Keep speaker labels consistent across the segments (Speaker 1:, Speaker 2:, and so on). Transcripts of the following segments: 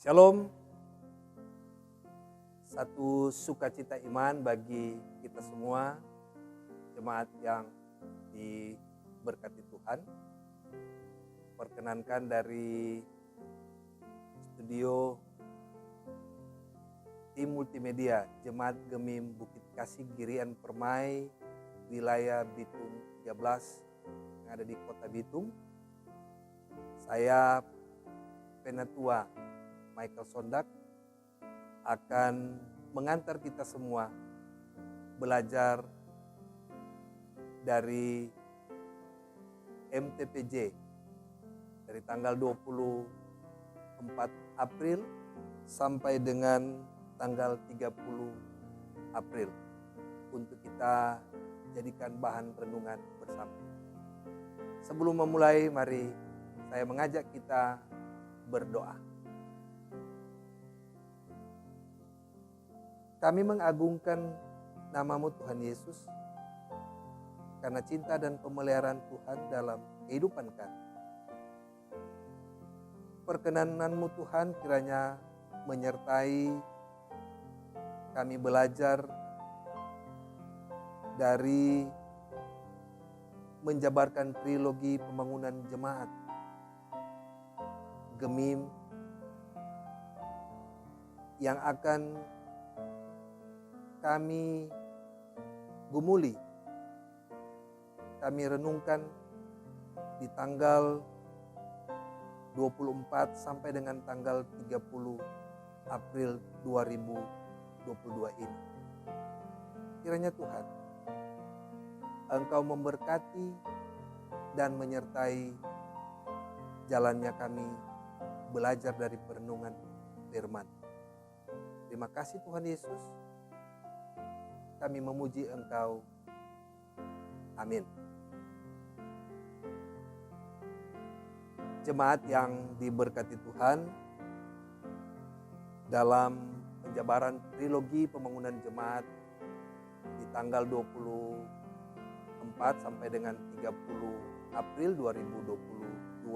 Speaker 1: Shalom, satu sukacita iman bagi kita semua, jemaat yang diberkati Tuhan. Perkenankan dari studio tim multimedia Jemaat Gemim Bukit Kasih Girian Permai, wilayah Bitung 13 yang ada di kota Bitung. Saya Penatua Michael Sondak akan mengantar kita semua belajar dari MTPJ dari tanggal 24 April sampai dengan tanggal 30 April untuk kita jadikan bahan renungan bersama. Sebelum memulai, mari saya mengajak kita berdoa. Kami mengagungkan nama-Mu Tuhan Yesus karena cinta dan pemeliharaan Tuhan dalam kehidupan kami. Perkenanan-Mu Tuhan kiranya menyertai kami belajar dari menjabarkan trilogi pembangunan jemaat Gemim yang akan kami gumuli, kami renungkan di tanggal 24 sampai dengan tanggal 30 April 2022 ini. Kiranya Tuhan, Engkau memberkati dan menyertai jalannya kami belajar dari perenungan firman. Terima kasih Tuhan Yesus. Kami memuji Engkau. Amin. Jemaat yang diberkati Tuhan, dalam penjabaran trilogi pembangunan jemaat di tanggal 24 sampai dengan 30 April 2022,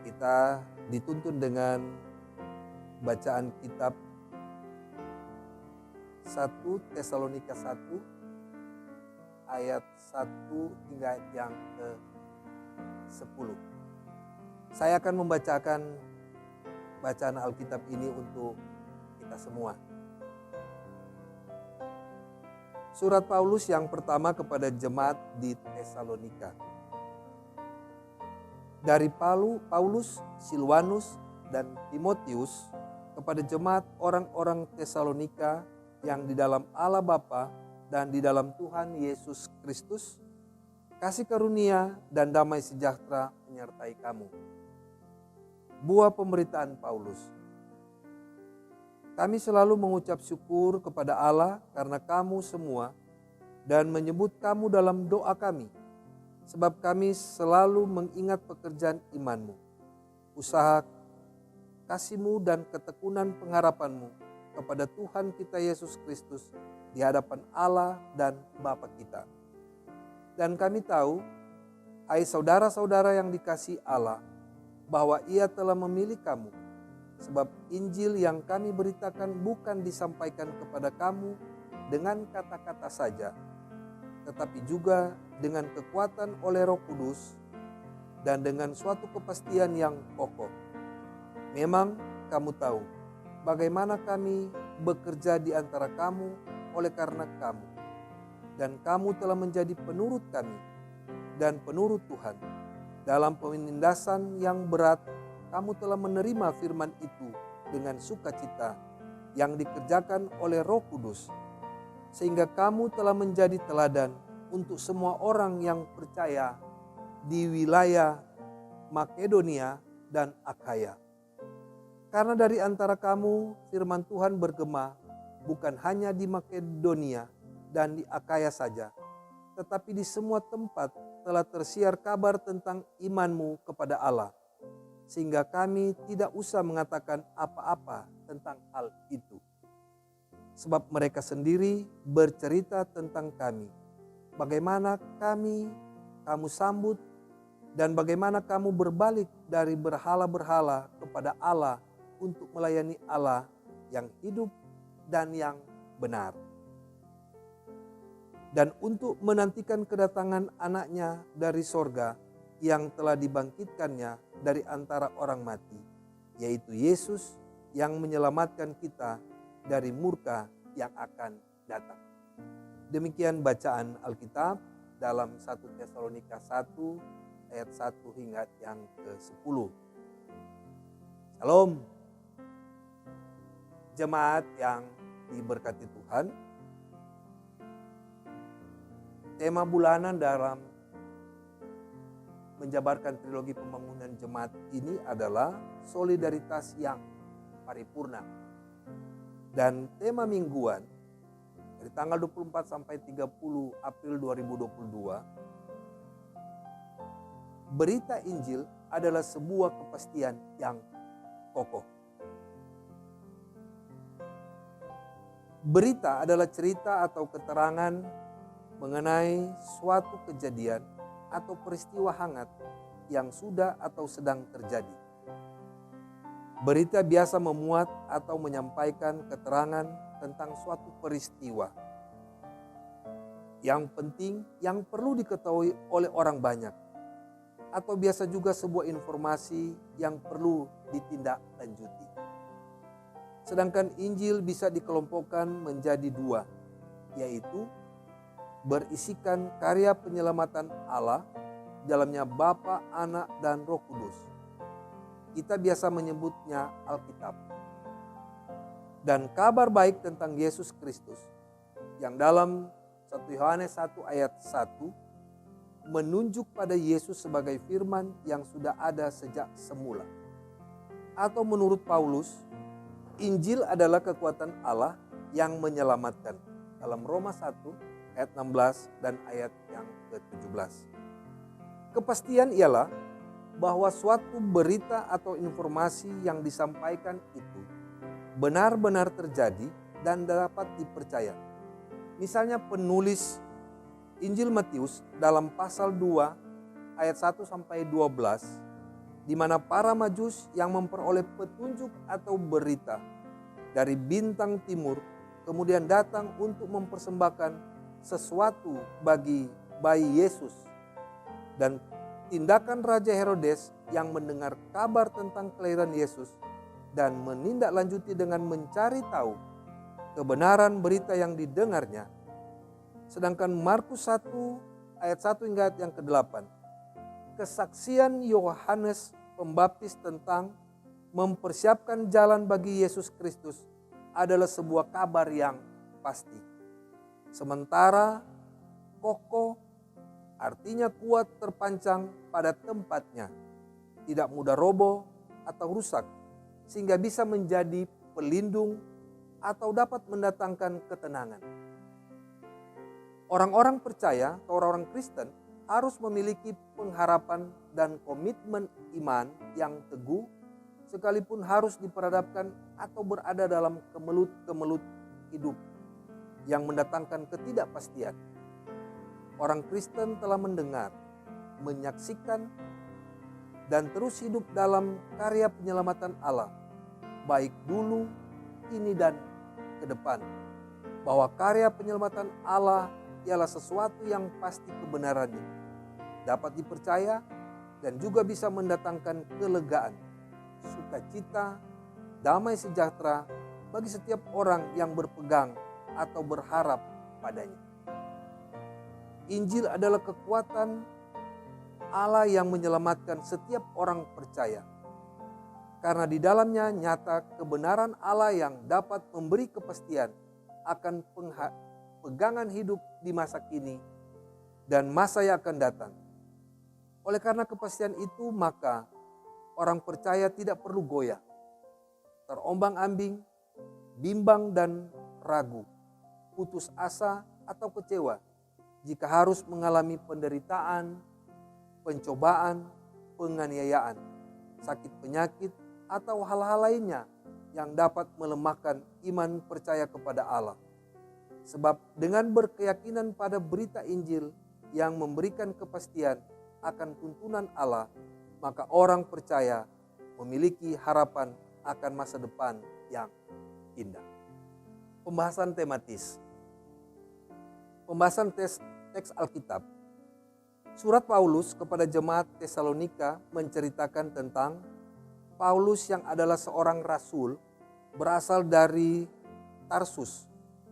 Speaker 1: kita dituntun dengan bacaan kitab 1 Tesalonika 1 ayat 1 hingga yang ke-10. Saya akan membacakan bacaan Alkitab ini untuk kita semua. Surat Paulus yang pertama kepada jemaat di Tesalonika. Dari Paulus, Silwanus, dan Timotius kepada jemaat orang-orang Tesalonika yang di dalam Allah Bapa dan di dalam Tuhan Yesus Kristus, kasih karunia dan damai sejahtera menyertai kamu. Buah pemberitaan Paulus. Kami selalu mengucap syukur kepada Allah karena kamu semua dan menyebut kamu dalam doa kami, sebab kami selalu mengingat pekerjaan imanmu, usaha kasihmu dan ketekunan pengharapanmu kepada Tuhan kita Yesus Kristus di hadapan Allah dan Bapa kita. Dan kami tahu, hai saudara-saudara yang dikasihi Allah, bahwa Ia telah memilih kamu, sebab Injil yang kami beritakan bukan disampaikan kepada kamu dengan kata-kata saja, tetapi juga dengan kekuatan oleh Roh Kudus dan dengan suatu kepastian yang kokoh. Memang kamu tahu bagaimana kami bekerja di antara kamu oleh karena kamu, dan kamu telah menjadi penurut kami dan penurut Tuhan. Dalam penindasan yang berat, kamu telah menerima firman itu dengan sukacita yang dikerjakan oleh Roh Kudus, sehingga kamu telah menjadi teladan untuk semua orang yang percaya di wilayah Makedonia dan Akhaya. Karena dari antara kamu firman Tuhan bergema bukan hanya di Makedonia dan di Akhaya saja, tetapi di semua tempat telah tersiar kabar tentang imanmu kepada Allah, sehingga kami tidak usah mengatakan apa-apa tentang hal itu. Sebab mereka sendiri bercerita tentang kami, bagaimana kamu sambut dan bagaimana kamu berbalik dari berhala-berhala kepada Allah untuk melayani Allah yang hidup dan yang benar. Dan untuk menantikan kedatangan anaknya dari sorga yang telah dibangkitkannya dari antara orang mati, yaitu Yesus yang menyelamatkan kita dari murka yang akan datang. Demikian bacaan Alkitab dalam 1 Tesalonika 1 ayat 1 hingga yang ke-10. Shalom. Jemaat yang diberkati Tuhan. Tema bulanan dalam menjabarkan trilogi pembangunan jemaat ini adalah solidaritas yang paripurna. Dan tema mingguan dari tanggal 24 sampai 30 April 2022, berita Injil adalah sebuah kepastian yang kokoh. Berita adalah cerita atau keterangan mengenai suatu kejadian atau peristiwa hangat yang sudah atau sedang terjadi. Berita biasa memuat atau menyampaikan keterangan tentang suatu peristiwa yang penting yang perlu diketahui oleh orang banyak, atau biasa juga sebuah informasi yang perlu ditindaklanjuti. Sedangkan Injil bisa dikelompokkan menjadi dua, yaitu berisikan karya penyelamatan Allah, dalamnya Bapa, Anak, dan Roh Kudus. Kita biasa menyebutnya Alkitab. Dan kabar baik tentang Yesus Kristus yang dalam 1 Yohanes 1 ayat 1 menunjuk pada Yesus sebagai firman yang sudah ada sejak semula. Atau menurut Paulus, Injil adalah kekuatan Allah yang menyelamatkan. Dalam Roma 1 ayat 16 dan ayat yang ke-17. Kepastian ialah bahwa suatu berita atau informasi yang disampaikan itu benar-benar terjadi dan dapat dipercaya. Misalnya penulis Injil Matius dalam pasal 2 ayat 1 sampai 12, di mana para Majus yang memperoleh petunjuk atau berita dari bintang timur kemudian datang untuk mempersembahkan sesuatu bagi bayi Yesus, dan tindakan Raja Herodes yang mendengar kabar tentang kelahiran Yesus dan menindaklanjuti dengan mencari tahu kebenaran berita yang didengarnya. Sedangkan Markus 1 ayat 1 hingga ayat yang ke-8, kesaksian Yohanes Pembaptis tentang mempersiapkan jalan bagi Yesus Kristus adalah sebuah kabar yang pasti. Sementara kokoh artinya kuat, terpancang pada tempatnya, tidak mudah roboh atau rusak, sehingga bisa menjadi pelindung atau dapat mendatangkan ketenangan. Orang-orang percaya atau orang-orang Kristen harus memiliki pengharapan dan komitmen iman yang teguh, sekalipun harus diperhadapkan atau berada dalam kemelut-kemelut hidup yang mendatangkan ketidakpastian. Orang Kristen telah mendengar, menyaksikan, dan terus hidup dalam karya penyelamatan Allah, baik dulu, kini, dan ke depan. Bahwa karya penyelamatan Allah ialah sesuatu yang pasti kebenarannya, dapat dipercaya, dan juga bisa mendatangkan kelegaan, sukacita, damai sejahtera bagi setiap orang yang berpegang atau berharap padanya. Injil adalah kekuatan Allah yang menyelamatkan setiap orang percaya. Karena di dalamnya nyata kebenaran Allah yang dapat memberi kepastian akan pegangan hidup di masa kini dan masa yang akan datang. Oleh karena kepastian itu, maka orang percaya tidak perlu goyah, terombang-ambing, bimbang dan ragu, putus asa atau kecewa jika harus mengalami penderitaan, pencobaan, penganiayaan, sakit penyakit, atau hal-hal lainnya yang dapat melemahkan iman percaya kepada Allah. Sebab dengan berkeyakinan pada berita Injil yang memberikan kepastian akan tuntunan Allah, maka orang percaya memiliki harapan akan masa depan yang indah. Pembahasan tematis. Pembahasan teks Alkitab. Surat Paulus kepada jemaat Tesalonika menceritakan tentang Paulus yang adalah seorang rasul berasal dari Tarsus,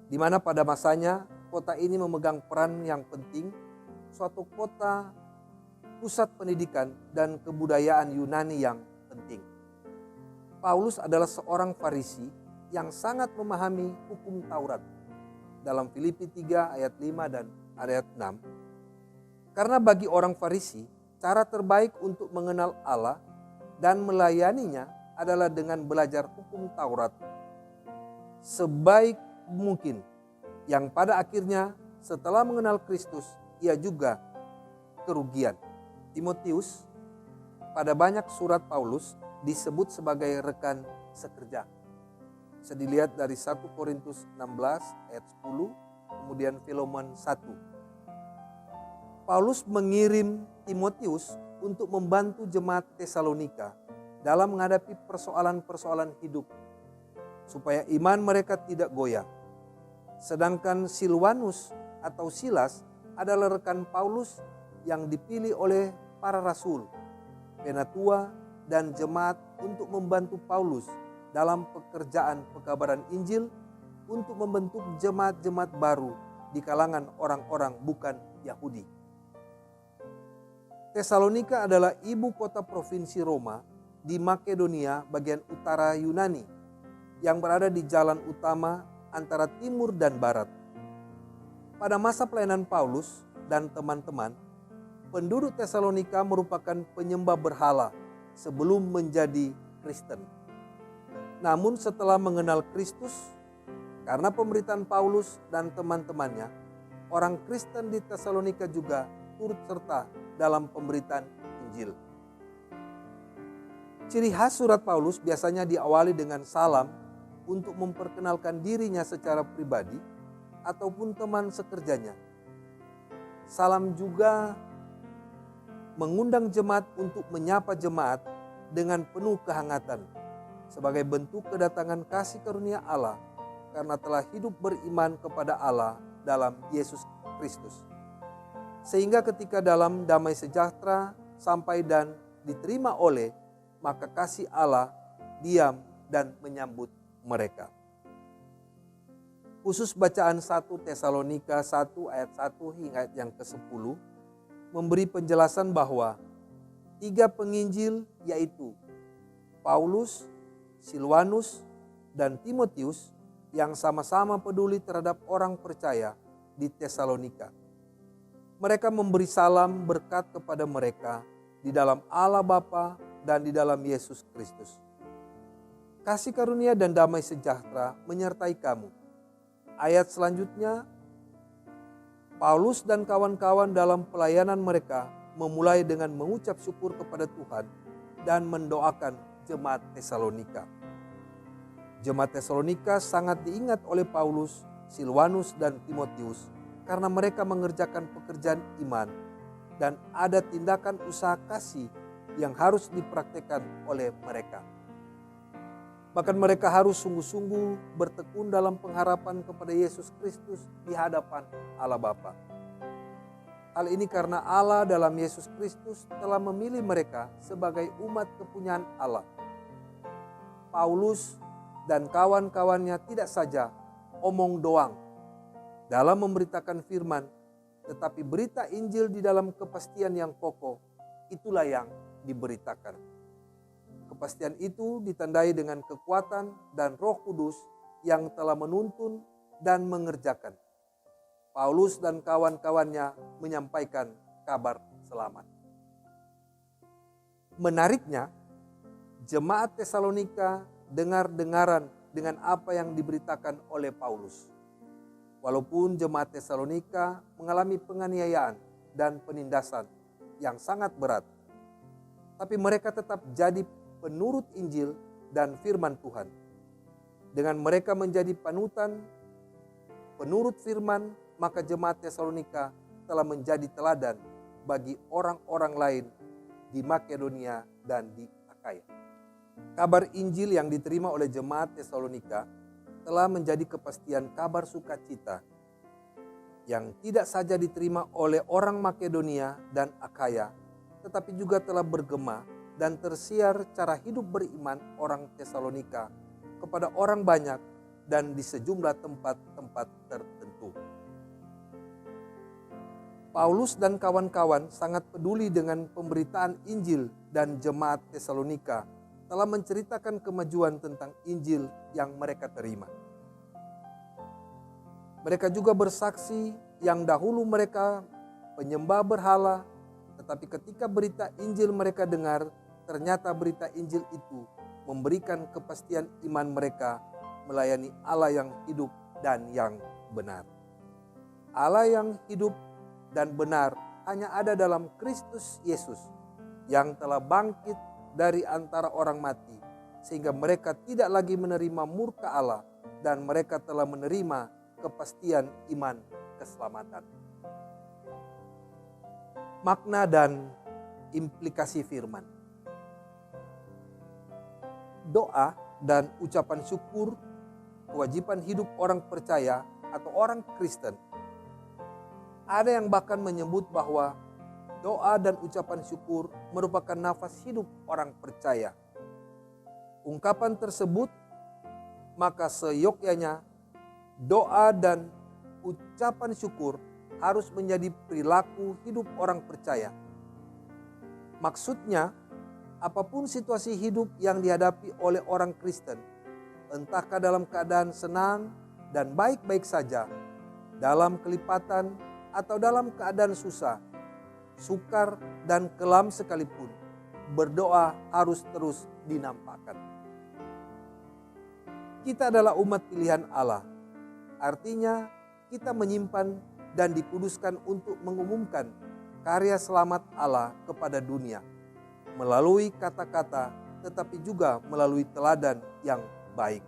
Speaker 1: di mana pada masanya kota ini memegang peran yang penting, suatu kota pusat pendidikan dan kebudayaan Yunani yang penting. Paulus adalah seorang Farisi yang sangat memahami hukum Taurat. Dalam Filipi 3 ayat 5 dan ayat 6. Karena bagi orang Farisi, cara terbaik untuk mengenal Allah dan melayaninya adalah dengan belajar hukum Taurat sebaik mungkin, yang pada akhirnya setelah mengenal Kristus, ia juga kerugian. Timotius pada banyak surat Paulus disebut sebagai rekan sekerja. Bisa dilihat dari 1 Korintus 16 ayat 10, kemudian Filemon 1. Paulus mengirim Timotius untuk membantu jemaat Tesalonika dalam menghadapi persoalan-persoalan hidup, supaya iman mereka tidak goyah. Sedangkan Silwanus atau Silas adalah rekan Paulus yang dipilih oleh para rasul, penatua, dan jemaat untuk membantu Paulus dalam pekerjaan pekabaran Injil untuk membentuk jemaat-jemaat baru di kalangan orang-orang bukan Yahudi. Tesalonika adalah ibu kota provinsi Roma di Makedonia bagian utara Yunani yang berada di jalan utama antara timur dan barat. Pada masa pelayanan Paulus dan teman-teman, penduduk Tesalonika merupakan penyembah berhala sebelum menjadi Kristen. Namun setelah mengenal Kristus, karena pemberitaan Paulus dan teman-temannya, orang Kristen di Tesalonika juga turut serta dalam pemberitaan Injil. Ciri khas surat Paulus biasanya diawali dengan salam untuk memperkenalkan dirinya secara pribadi ataupun teman sekerjanya. Salam juga mengundang jemaat untuk menyapa jemaat dengan penuh kehangatan sebagai bentuk kedatangan kasih karunia Allah karena telah hidup beriman kepada Allah dalam Yesus Kristus. Sehingga ketika dalam damai sejahtera sampai dan diterima oleh, maka kasih Allah diam dan menyambut mereka. Khusus bacaan 1 Tesalonika 1 ayat 1 hingga ayat yang ke-10 memberi penjelasan bahwa 3 penginjil yaitu Paulus, Silwanus, dan Timotius yang sama-sama peduli terhadap orang percaya di Tesalonika. Mereka memberi salam berkat kepada mereka di dalam Allah Bapa dan di dalam Yesus Kristus. Kasih karunia dan damai sejahtera menyertai kamu. Ayat selanjutnya, Paulus dan kawan-kawan dalam pelayanan mereka memulai dengan mengucap syukur kepada Tuhan dan mendoakan jemaat Tesalonika. Jemaat Tesalonika sangat diingat oleh Paulus, Silwanus, dan Timotius karena mereka mengerjakan pekerjaan iman dan ada tindakan usaha kasih yang harus dipraktikkan oleh mereka. Bahkan mereka harus sungguh-sungguh bertekun dalam pengharapan kepada Yesus Kristus di hadapan Allah Bapa. Hal ini karena Allah dalam Yesus Kristus telah memilih mereka sebagai umat kepunyaan Allah. Paulus dan kawan-kawannya tidak saja omong doang dalam memberitakan firman, tetapi berita Injil di dalam kepastian yang kokoh, itulah yang diberitakan. Kepastian itu ditandai dengan kekuatan dan Roh Kudus yang telah menuntun dan mengerjakan. Paulus dan kawan-kawannya menyampaikan kabar selamat. Menariknya, jemaat Tesalonika dengar-dengaran dengan apa yang diberitakan oleh Paulus. Walaupun jemaat Tesalonika mengalami penganiayaan dan penindasan yang sangat berat, tapi mereka tetap jadi penurut Injil dan firman Tuhan. Dengan mereka menjadi panutan, penurut firman, maka jemaat Tesalonika telah menjadi teladan bagi orang-orang lain di Makedonia dan di Akaya. Kabar Injil yang diterima oleh jemaat Tesalonika telah menjadi kepastian kabar sukacita yang tidak saja diterima oleh orang Makedonia dan Akhaya, tetapi juga telah bergema dan tersiar cara hidup beriman orang Tesalonika kepada orang banyak dan di sejumlah tempat-tempat tertentu. Paulus dan kawan-kawan sangat peduli dengan pemberitaan Injil dan jemaat Tesalonika telah menceritakan kemajuan tentang Injil yang mereka terima. Mereka juga bersaksi yang dahulu mereka penyembah berhala, tetapi ketika berita Injil mereka dengar, ternyata berita Injil itu memberikan kepastian iman mereka melayani Allah yang hidup dan yang benar. Allah yang hidup dan benar hanya ada dalam Kristus Yesus yang telah bangkit dari antara orang mati, sehingga mereka tidak lagi menerima murka Allah dan mereka telah menerima kepastian iman keselamatan. Makna dan implikasi firman. Doa dan ucapan syukur kewajiban hidup orang percaya atau orang Kristen. Ada yang bahkan menyebut bahwa doa dan ucapan syukur merupakan nafas hidup orang percaya. Ungkapan tersebut maka seyogyanya doa dan ucapan syukur harus menjadi perilaku hidup orang percaya. Maksudnya, apapun situasi hidup yang dihadapi oleh orang Kristen, entahkah dalam keadaan senang dan baik-baik saja, dalam kelipatan atau dalam keadaan susah, sukar dan kelam sekalipun, berdoa harus terus dinampakkan. Kita adalah umat pilihan Allah, artinya kita menyimpan dan dikuduskan untuk mengumumkan karya selamat Allah kepada dunia, melalui kata-kata tetapi juga melalui teladan yang baik.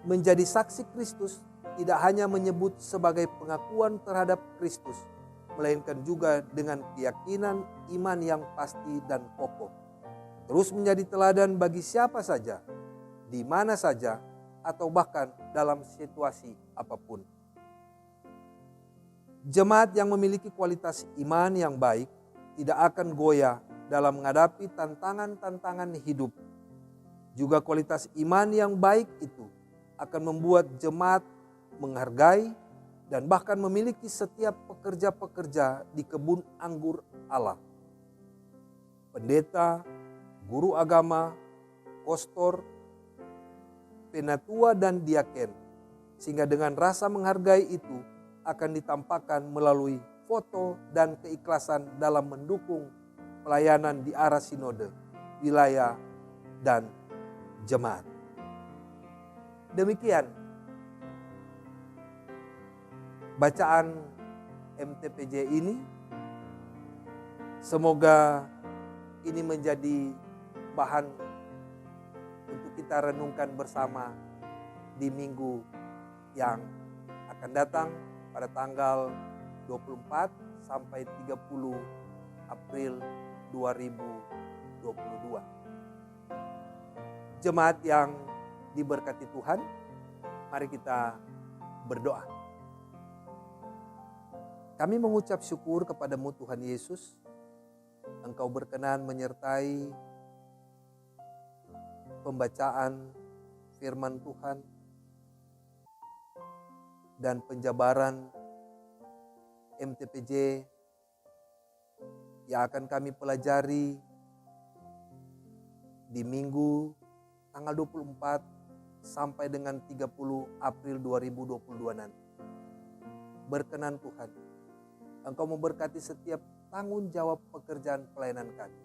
Speaker 1: Menjadi saksi Kristus tidak hanya menyebut sebagai pengakuan terhadap Kristus, melainkan juga dengan keyakinan iman yang pasti dan kokoh. Terus menjadi teladan bagi siapa saja, di mana saja, atau bahkan dalam situasi apapun. Jemaat yang memiliki kualitas iman yang baik tidak akan goyah dalam menghadapi tantangan-tantangan hidup. Juga kualitas iman yang baik itu akan membuat jemaat menghargai dan bahkan memiliki setiap pekerja-pekerja di kebun anggur Allah. Pendeta, guru agama, pastor, penatua dan diaken. Sehingga dengan rasa menghargai itu akan ditampakkan melalui foto dan keikhlasan dalam mendukung pelayanan di arah sinode, wilayah, dan jemaat. Demikian bacaan MTPJ ini. Semoga ini menjadi bahan untuk kita renungkan bersama di minggu yang akan datang pada tanggal 24 sampai 30 April 2022. Jemaat yang diberkati Tuhan, mari kita berdoa. Kami mengucap syukur kepadamu Tuhan Yesus, Engkau berkenan menyertai pembacaan firman Tuhan dan penjabaran MTPJ yang akan kami pelajari di minggu tanggal 24 sampai dengan 30 April 2022 nanti. Berkenan Tuhan, Engkau memberkati setiap tanggung jawab pekerjaan pelayanan kami.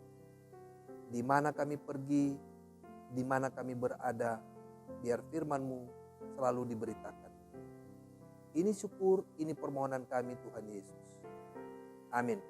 Speaker 1: Di mana kami pergi, di mana kami berada, biar firman-Mu selalu diberitakan. Ini syukur, ini permohonan kami Tuhan Yesus. Amin.